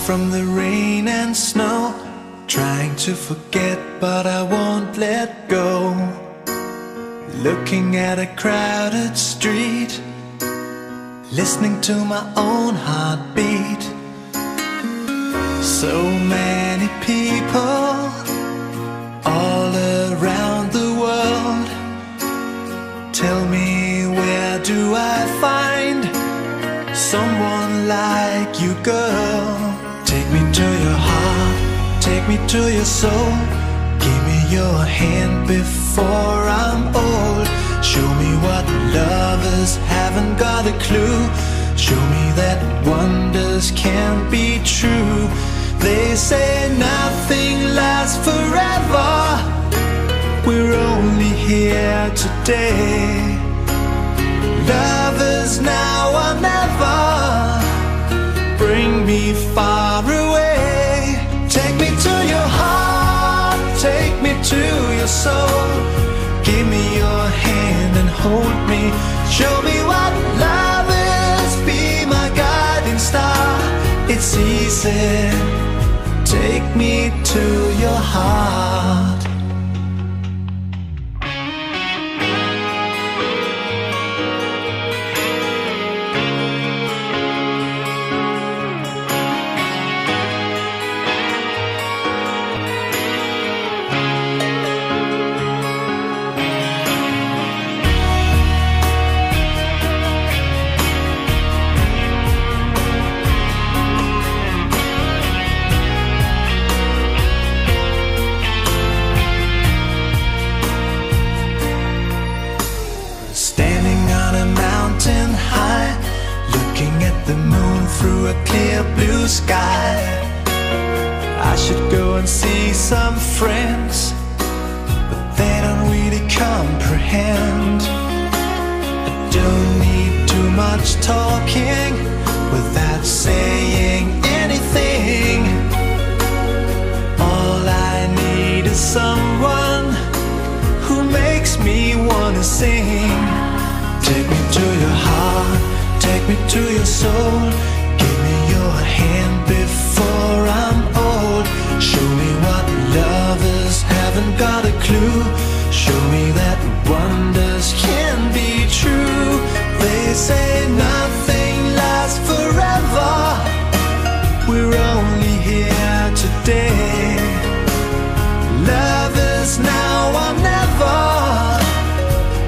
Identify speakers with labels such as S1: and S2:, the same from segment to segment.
S1: from the rain and snow, trying to forget but I won't let go. Looking at a crowded street, listening to my own heartbeat. So many people all around the world. Tell me, where do I find someone like you, girl? Take me to your heart, take me to your soul. Give me your hand before I'm old. Show me what lovers haven't got a clue. Show me that wonders can't be true. They say nothing lasts forever. We're only here today. Lovers now or never. Bring me far away. Take me to your heart, take me to your soul. Give me your hand and hold me. Show me what love is, be my guiding star. It's easy, take me to your heart. Through a clear blue sky, I should go and see some friends, but they don't really comprehend. I don't need too much talking without saying anything. All I need is someone who makes me wanna sing. Take me to your heart, take me to your soul. Give me your hand before I'm old. Show me what lovers haven't got a clue. Show me that wonders can be true. They say nothing lasts forever. We're only here today. Lovers now or never.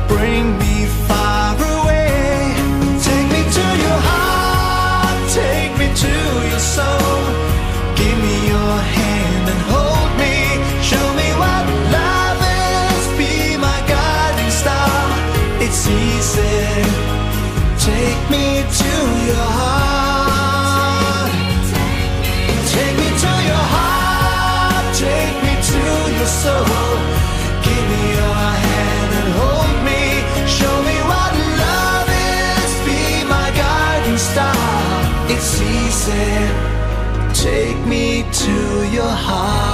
S1: Bring me far away. Take me to your heart, take me to your soul. Give me your hand and hold me. Show me what love is, be my guiding star. It's easy, take me to your heart. Take me to your heart, take me to your soul. Give me your hand and hold me. Show me what love is, be my guiding star. It's easy, take me to your heart.